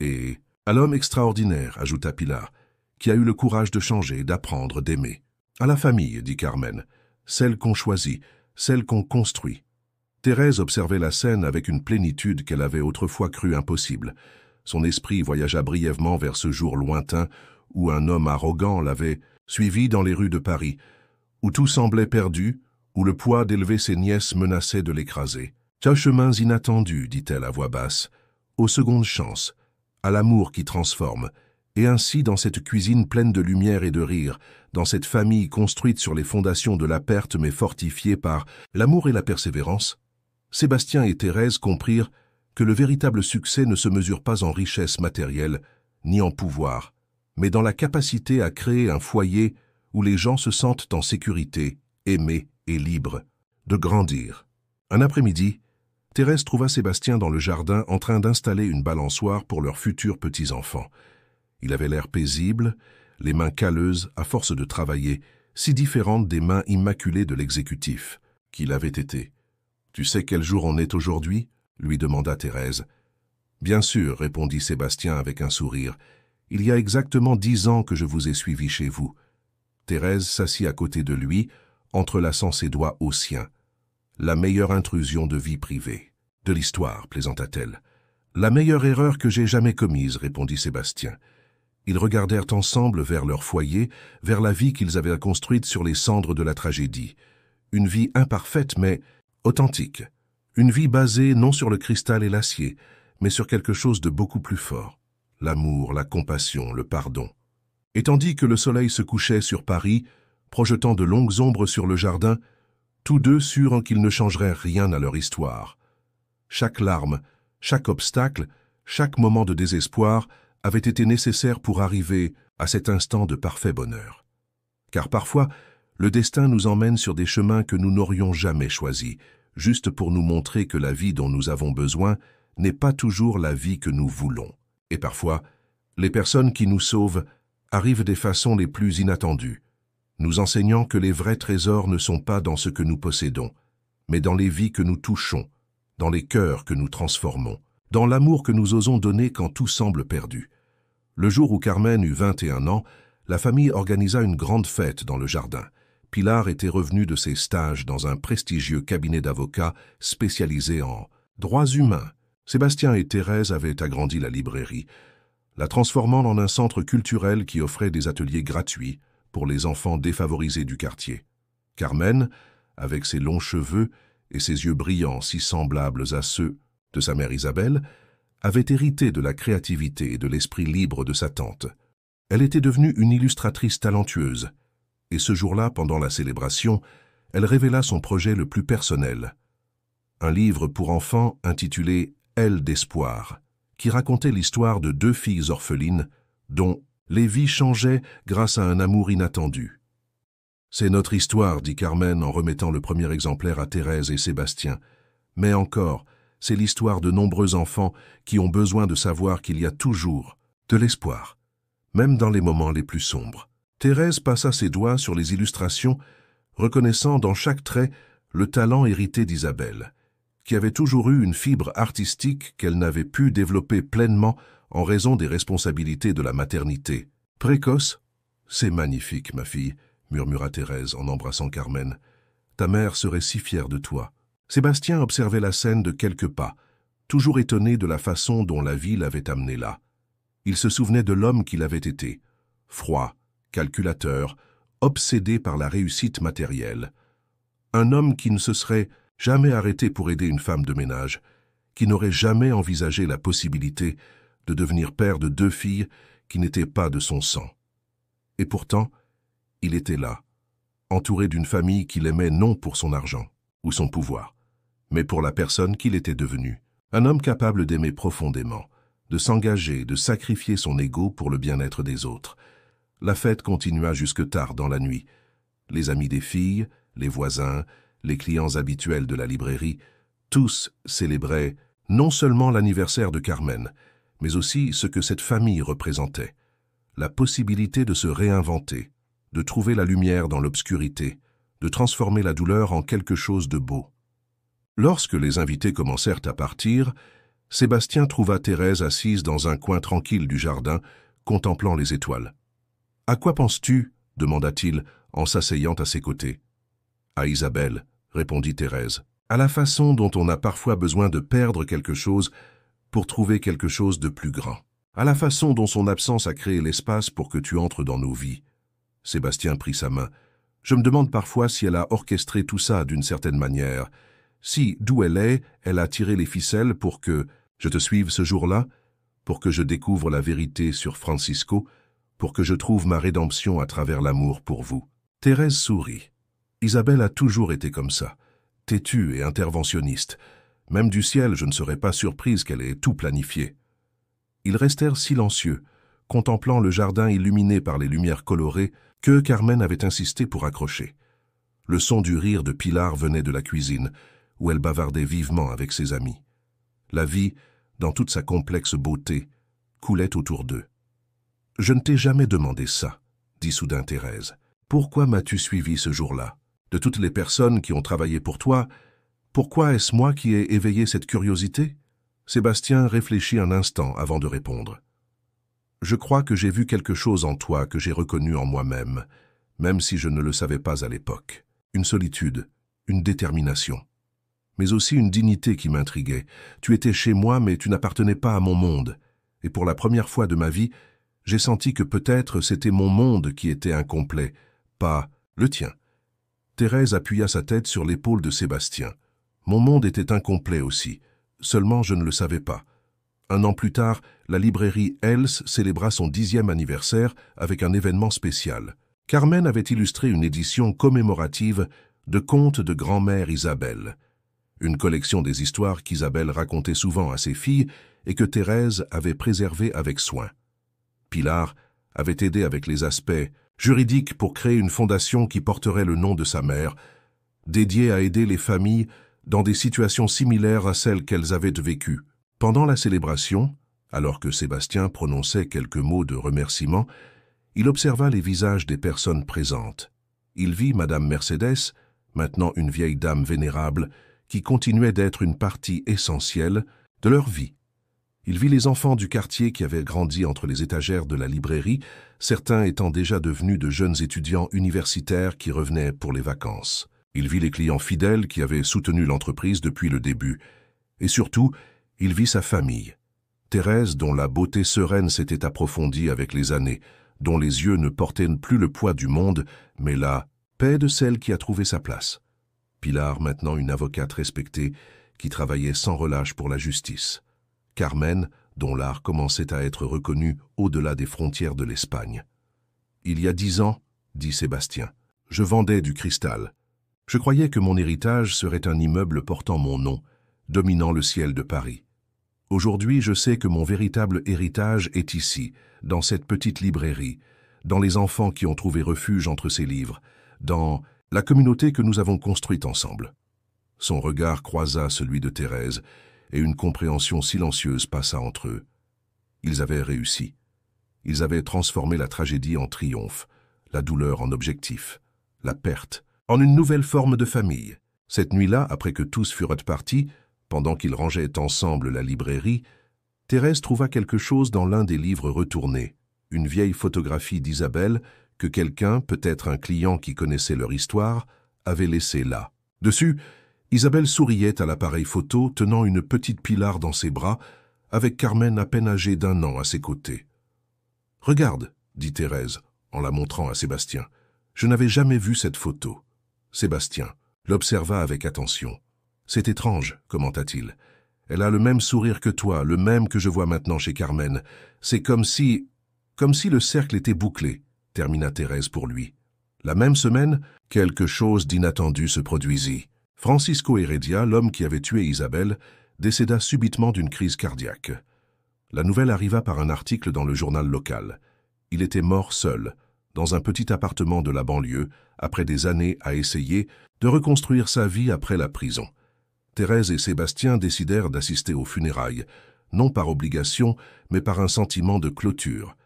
Et « à l'homme extraordinaire, » ajouta Pilar, « qui a eu le courage de changer, d'apprendre, d'aimer. »« À la famille, » dit Carmen, « celle qu'on choisit, celle qu'on construit. » Thérèse observait la scène avec une plénitude qu'elle avait autrefois cru impossible. Son esprit voyagea brièvement vers ce jour lointain où un homme arrogant l'avait suivi dans les rues de Paris, où tout semblait perdu, où le poids d'élever ses nièces menaçait de l'écraser. « Aux chemins inattendus, » dit-elle à voix basse, « aux secondes chances, à l'amour qui transforme, et ainsi dans cette cuisine pleine de lumière et de rire, dans cette famille construite sur les fondations de la perte mais fortifiée par l'amour et la persévérance, Sébastien et Thérèse comprirent que le véritable succès ne se mesure pas en richesse matérielle ni en pouvoir, mais dans la capacité à créer un foyer où les gens se sentent en sécurité, aimés et libres de grandir. Un après-midi, Thérèse trouva Sébastien dans le jardin en train d'installer une balançoire pour leurs futurs petits-enfants. Il avait l'air paisible, les mains calleuses à force de travailler, si différentes des mains immaculées de l'exécutif qu'il avait été. « Tu sais quel jour on est aujourd'hui » lui demanda Thérèse. « Bien sûr, répondit Sébastien avec un sourire. Il y a exactement 10 ans que je vous ai suivi chez vous. » Thérèse s'assit à côté de lui, entrelaçant ses doigts aux siens. « La meilleure intrusion de vie privée. De l'histoire, plaisanta-t-elle. « La meilleure erreur que j'ai jamais commise, répondit Sébastien. Ils regardèrent ensemble vers leur foyer, vers la vie qu'ils avaient construite sur les cendres de la tragédie. Une vie imparfaite mais authentique. Une vie basée non sur le cristal et l'acier, mais sur quelque chose de beaucoup plus fort. L'amour, la compassion, le pardon. Et tandis que le soleil se couchait sur Paris, projetant de longues ombres sur le jardin, tous deux sûrs qu'ils ne changeraient rien à leur histoire. Chaque larme, chaque obstacle, chaque moment de désespoir avait été nécessaire pour arriver à cet instant de parfait bonheur. Car parfois, le destin nous emmène sur des chemins que nous n'aurions jamais choisis, juste pour nous montrer que la vie dont nous avons besoin n'est pas toujours la vie que nous voulons. Et parfois, les personnes qui nous sauvent arrivent des façons les plus inattendues, nous enseignant que les vrais trésors ne sont pas dans ce que nous possédons, mais dans les vies que nous touchons, dans les cœurs que nous transformons, dans l'amour que nous osons donner quand tout semble perdu. Le jour où Carmen eut 21 ans, la famille organisa une grande fête dans le jardin. Pilar était revenue de ses stages dans un prestigieux cabinet d'avocats spécialisé en droits humains. Sébastien et Thérèse avaient agrandi la librairie, la transformant en un centre culturel qui offrait des ateliers gratuits pour les enfants défavorisés du quartier. Carmen, avec ses longs cheveux et ses yeux brillants si semblables à ceux de sa mère Isabelle, avait hérité de la créativité et de l'esprit libre de sa tante. Elle était devenue une illustratrice talentueuse, et ce jour-là, pendant la célébration, elle révéla son projet le plus personnel. Un livre pour enfants intitulé « Ailes d'espoir », qui racontait l'histoire de 2 filles orphelines dont les vies changeaient grâce à un amour inattendu. « C'est notre histoire, dit Carmen en remettant le premier exemplaire à Thérèse et Sébastien. Mais encore, c'est l'histoire de nombreux enfants qui ont besoin de savoir qu'il y a toujours de l'espoir, même dans les moments les plus sombres. » Thérèse passa ses doigts sur les illustrations, reconnaissant dans chaque trait le talent hérité d'Isabelle, qui avait toujours eu une fibre artistique qu'elle n'avait pu développer pleinement en raison des responsabilités de la maternité. « Précoce ? C'est magnifique, ma fille, » murmura Thérèse en embrassant Carmen. « Ta mère serait si fière de toi. » Sébastien observait la scène de quelques pas, toujours étonné de la façon dont la vie l'avait amené là. Il se souvenait de l'homme qu'il avait été, froid, calculateur, obsédé par la réussite matérielle. Un homme qui ne se serait jamais arrêté pour aider une femme de ménage, qui n'aurait jamais envisagé la possibilité de devenir père de 2 filles qui n'étaient pas de son sang. Et pourtant, il était là, entouré d'une famille qu'il aimait non pour son argent ou son pouvoir, mais pour la personne qu'il était devenu. Un homme capable d'aimer profondément, de s'engager, de sacrifier son ego pour le bien-être des autres. La fête continua jusque tard dans la nuit. Les amis des filles, les voisins, les clients habituels de la librairie, tous célébraient non seulement l'anniversaire de Carmen, mais aussi ce que cette famille représentait. La possibilité de se réinventer, de trouver la lumière dans l'obscurité, de transformer la douleur en quelque chose de beau. Lorsque les invités commencèrent à partir, Sébastien trouva Thérèse assise dans un coin tranquille du jardin, contemplant les étoiles. « À quoi penses-tu » demanda-t-il en s'asseyant à ses côtés. « À Isabelle » répondit Thérèse. « À la façon dont on a parfois besoin de perdre quelque chose pour trouver quelque chose de plus grand. À la façon dont son absence a créé l'espace pour que tu entres dans nos vies. » Sébastien prit sa main. « Je me demande parfois si elle a orchestré tout ça d'une certaine manière. Si, d'où elle est, elle a tiré les ficelles pour que je te suive ce jour-là, pour que je découvre la vérité sur Francisco, pour que je trouve ma rédemption à travers l'amour pour vous. » Thérèse sourit. Isabelle a toujours été comme ça, têtue et interventionniste. Même du ciel, je ne serais pas surprise qu'elle ait tout planifié. Ils restèrent silencieux, contemplant le jardin illuminé par les lumières colorées que Carmen avait insisté pour accrocher. Le son du rire de Pilar venait de la cuisine, où elle bavardait vivement avec ses amis. La vie, dans toute sa complexe beauté, coulait autour d'eux. « Je ne t'ai jamais demandé ça, » dit soudain Thérèse. « Pourquoi m'as-tu suivi ce jour-là? De toutes les personnes qui ont travaillé pour toi, pourquoi est-ce moi qui ai éveillé cette curiosité ?» Sébastien réfléchit un instant avant de répondre. « Je crois que j'ai vu quelque chose en toi que j'ai reconnu en moi-même, même si je ne le savais pas à l'époque. Une solitude, une détermination, mais aussi une dignité qui m'intriguait. Tu étais chez moi, mais tu n'appartenais pas à mon monde. Et pour la première fois de ma vie, j'ai senti que peut-être c'était mon monde qui était incomplet, pas le tien. » Thérèse appuya sa tête sur l'épaule de Sébastien. « Mon monde était incomplet aussi, seulement je ne le savais pas. » Un an plus tard, la librairie Else célébra son 10e anniversaire avec un événement spécial. Carmen avait illustré une édition commémorative de Contes de grand-mère Isabelle, une collection des histoires qu'Isabelle racontait souvent à ses filles et que Thérèse avait préservées avec soin. Pilar avait aidé avec les aspects juridiques pour créer une fondation qui porterait le nom de sa mère, dédiée à aider les familles dans des situations similaires à celles qu'elles avaient vécues. Pendant la célébration, alors que Sébastien prononçait quelques mots de remerciement, il observa les visages des personnes présentes. Il vit Madame Mercedes, maintenant une vieille dame vénérable, qui continuait d'être une partie essentielle de leur vie. Il vit les enfants du quartier qui avaient grandi entre les étagères de la librairie, certains étant déjà devenus de jeunes étudiants universitaires qui revenaient pour les vacances. Il vit les clients fidèles qui avaient soutenu l'entreprise depuis le début. Et surtout, il vit sa famille. Thérèse, dont la beauté sereine s'était approfondie avec les années, dont les yeux ne portaient plus le poids du monde, mais la paix de celle qui a trouvé sa place. Pilar, maintenant une avocate respectée, qui travaillait sans relâche pour la justice. Carmen, dont l'art commençait à être reconnu au-delà des frontières de l'Espagne. « Il y a 10 ans, dit Sébastien, je vendais du cristal. Je croyais que mon héritage serait un immeuble portant mon nom, dominant le ciel de Paris. Aujourd'hui, je sais que mon véritable héritage est ici, dans cette petite librairie, dans les enfants qui ont trouvé refuge entre ces livres, dans la communauté que nous avons construite ensemble. » Son regard croisa celui de Thérèse, et une compréhension silencieuse passa entre eux. Ils avaient réussi. Ils avaient transformé la tragédie en triomphe, la douleur en objectif, la perte en une nouvelle forme de famille. Cette nuit-là, après que tous furent partis, pendant qu'ils rangeaient ensemble la librairie, Thérèse trouva quelque chose dans l'un des livres retournés, une vieille photographie d'Isabelle que quelqu'un, peut-être un client qui connaissait leur histoire, avait laissée là. Dessus, Isabelle souriait à l'appareil photo, tenant une petite Pilar dans ses bras, avec Carmen à peine âgée d'1 an à ses côtés. « Regarde, » dit Thérèse, en la montrant à Sébastien. « Je n'avais jamais vu cette photo. » Sébastien l'observa avec attention. « C'est étrange, » commenta-t-il. « Elle a le même sourire que toi, le même que je vois maintenant chez Carmen. C'est comme si le cercle était bouclé, » termina Thérèse pour lui. La même semaine, quelque chose d'inattendu se produisit. Francisco Heredia, l'homme qui avait tué Isabelle, décéda subitement d'une crise cardiaque. La nouvelle arriva par un article dans le journal local. Il était mort seul, dans un petit appartement de la banlieue, après des années à essayer de reconstruire sa vie après la prison. Thérèse et Sébastien décidèrent d'assister aux funérailles, non par obligation, mais par un sentiment de clôture.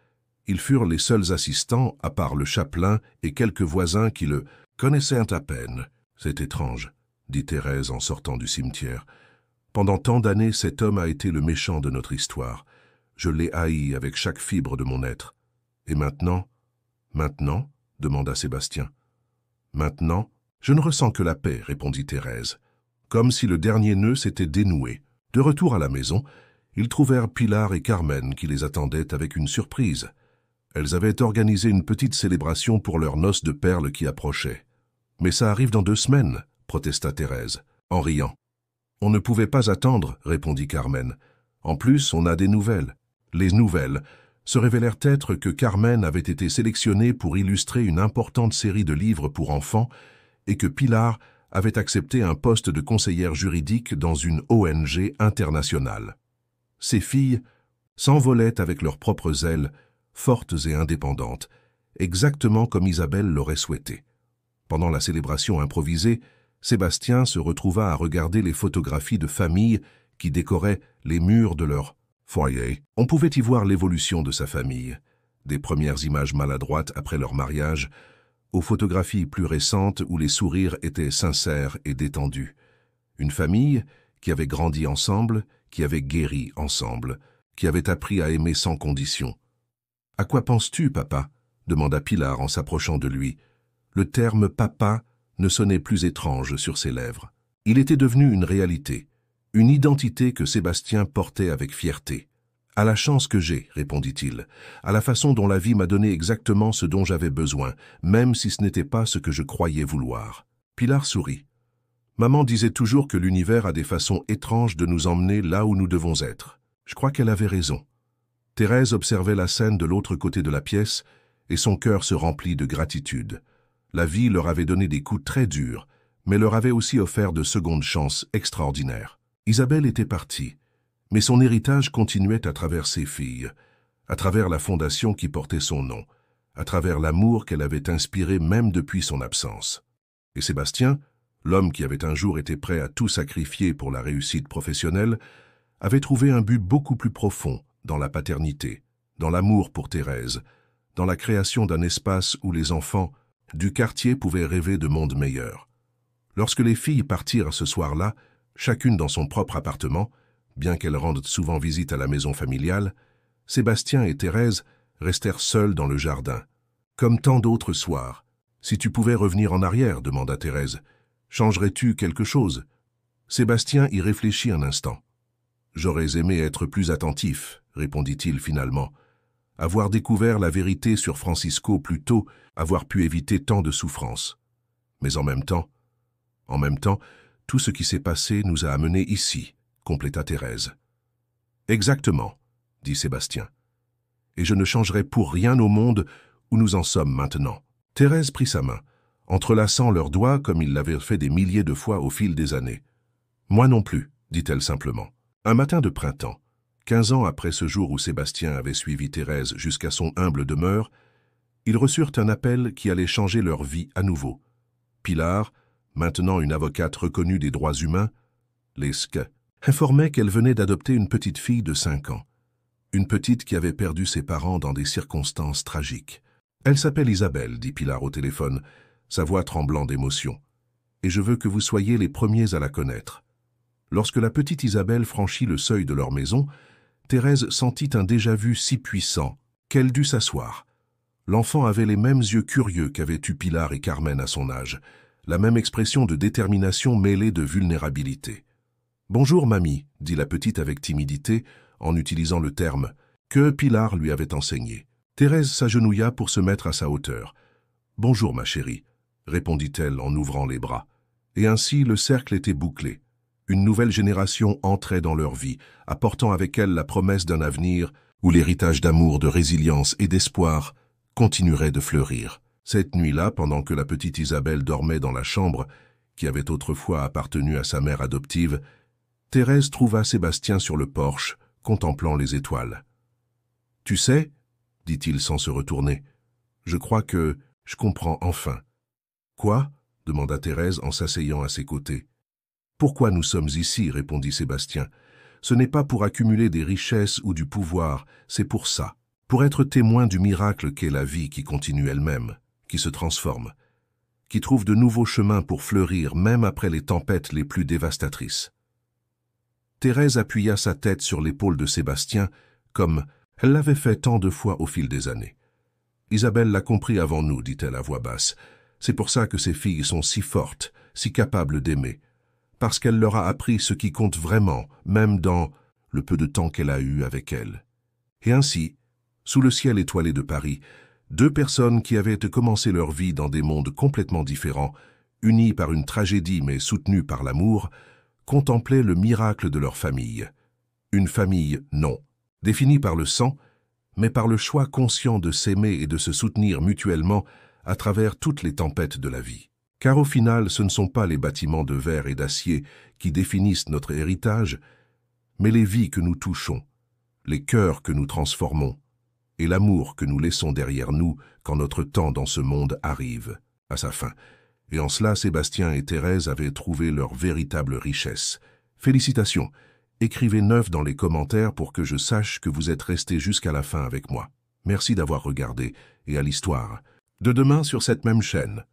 Ils furent les seuls assistants, à part le chapelain et quelques voisins qui le connaissaient à peine. « C'est étrange, » dit Thérèse en sortant du cimetière. « Pendant tant d'années, cet homme a été le méchant de notre histoire. Je l'ai haï avec chaque fibre de mon être. Et maintenant ?»« Maintenant ?» demanda Sébastien. « Maintenant, je ne ressens que la paix, » répondit Thérèse. Comme si le dernier nœud s'était dénoué. De retour à la maison, ils trouvèrent Pilar et Carmen qui les attendaient avec une surprise. Elles avaient organisé une petite célébration pour leur noce de perles qui approchait. « Mais ça arrive dans 2 semaines, » protesta Thérèse, en riant. « On ne pouvait pas attendre, » répondit Carmen. « En plus, on a des nouvelles. » Les nouvelles se révélèrent être que Carmen avait été sélectionnée pour illustrer une importante série de livres pour enfants et que Pilar avait accepté un poste de conseillère juridique dans une ONG internationale. Ces filles s'envolaient avec leurs propres ailes, fortes et indépendantes, exactement comme Isabelle l'aurait souhaité. Pendant la célébration improvisée, Sébastien se retrouva à regarder les photographies de famille qui décoraient les murs de leur foyer. On pouvait y voir l'évolution de sa famille, des premières images maladroites après leur mariage, aux photographies plus récentes où les sourires étaient sincères et détendus. Une famille qui avait grandi ensemble, qui avait guéri ensemble, qui avait appris à aimer sans condition. « À quoi penses-tu, papa ?» demanda Pilar en s'approchant de lui. Le terme « papa » ne sonnait plus étrange sur ses lèvres. Il était devenu une réalité, une identité que Sébastien portait avec fierté. « À la chance que j'ai, répondit-il, à la façon dont la vie m'a donné exactement ce dont j'avais besoin, même si ce n'était pas ce que je croyais vouloir. » Pilar sourit. Maman disait toujours que l'univers a des façons étranges de nous emmener là où nous devons être. Je crois qu'elle avait raison. Thérèse observait la scène de l'autre côté de la pièce et son cœur se remplit de gratitude. La vie leur avait donné des coups très durs, mais leur avait aussi offert de secondes chances extraordinaires. Isabelle était partie, mais son héritage continuait à travers ses filles, à travers la fondation qui portait son nom, à travers l'amour qu'elle avait inspiré même depuis son absence. Et Sébastien, l'homme qui avait un jour été prêt à tout sacrifier pour la réussite professionnelle, avait trouvé un but beaucoup plus profond dans la paternité, dans l'amour pour Thérèse, dans la création d'un espace où les enfants du quartier pouvaient rêver de mondes meilleurs. Lorsque les filles partirent ce soir-là, chacune dans son propre appartement, bien qu'elles rendent souvent visite à la maison familiale, Sébastien et Thérèse restèrent seuls dans le jardin. Comme tant d'autres soirs. « Si tu pouvais revenir en arrière, demanda Thérèse, changerais-tu quelque chose ?» Sébastien y réfléchit un instant. « J'aurais aimé être plus attentif, répondit-il finalement. Avoir découvert la vérité sur Francisco plus tôt, avoir pu éviter tant de souffrances. Mais en même temps, tout ce qui s'est passé nous a amenés ici, compléta Thérèse. Exactement, dit Sébastien. Et je ne changerai pour rien au monde où nous en sommes maintenant. Thérèse prit sa main, entrelaçant leurs doigts comme il l'avait fait des milliers de fois au fil des années. Moi non plus, dit-elle simplement. Un matin de printemps, 15 ans après ce jour où Sébastien avait suivi Thérèse jusqu'à son humble demeure, ils reçurent un appel qui allait changer leur vie à nouveau. Pilar, maintenant une avocate reconnue des droits humains, l'ESC, informait qu'elle venait d'adopter une petite fille de 5 ans. Une petite qui avait perdu ses parents dans des circonstances tragiques. « Elle s'appelle Isabelle, dit Pilar au téléphone, sa voix tremblant d'émotion. « Et je veux que vous soyez les premiers à la connaître. » Lorsque la petite Isabelle franchit le seuil de leur maison, Thérèse sentit un déjà-vu si puissant qu'elle dut s'asseoir. L'enfant avait les mêmes yeux curieux qu'avaient eu Pilar et Carmen à son âge, la même expression de détermination mêlée de vulnérabilité. « Bonjour, mamie, » dit la petite avec timidité, en utilisant le terme que Pilar lui avait enseigné. Thérèse s'agenouilla pour se mettre à sa hauteur. « Bonjour, ma chérie, » répondit-elle en ouvrant les bras. Et ainsi le cercle était bouclé. Une nouvelle génération entrait dans leur vie, apportant avec elle la promesse d'un avenir où l'héritage d'amour, de résilience et d'espoir continuerait de fleurir. Cette nuit-là, pendant que la petite Isabelle dormait dans la chambre qui avait autrefois appartenu à sa mère adoptive, Thérèse trouva Sébastien sur le porche, contemplant les étoiles. « Tu sais, » dit-il sans se retourner, « je crois que je comprends enfin. »« Quoi ?» demanda Thérèse en s'asseyant à ses côtés. « Pourquoi nous sommes ici ?» répondit Sébastien. « Ce n'est pas pour accumuler des richesses ou du pouvoir, c'est pour ça, pour être témoin du miracle qu'est la vie qui continue elle-même, qui se transforme, qui trouve de nouveaux chemins pour fleurir même après les tempêtes les plus dévastatrices. » Thérèse appuya sa tête sur l'épaule de Sébastien, comme elle l'avait fait tant de fois au fil des années. « Isabelle l'a compris avant nous, dit-elle à voix basse. C'est pour ça que ces filles sont si fortes, si capables d'aimer. Parce qu'elle leur a appris ce qui compte vraiment, même dans le peu de temps qu'elle a eu avec elle. » Et ainsi, sous le ciel étoilé de Paris, deux personnes qui avaient commencé leur vie dans des mondes complètement différents, unies par une tragédie mais soutenues par l'amour, contemplaient le miracle de leur famille. Une famille, non, définie par le sang, mais par le choix conscient de s'aimer et de se soutenir mutuellement à travers toutes les tempêtes de la vie. Car au final, ce ne sont pas les bâtiments de verre et d'acier qui définissent notre héritage, mais les vies que nous touchons, les cœurs que nous transformons, et l'amour que nous laissons derrière nous quand notre temps dans ce monde arrive à sa fin. Et en cela, Sébastien et Thérèse avaient trouvé leur véritable richesse. Félicitations! Écrivez 9 dans les commentaires pour que je sache que vous êtes restés jusqu'à la fin avec moi. Merci d'avoir regardé et à l'histoire de demain sur cette même chaîne.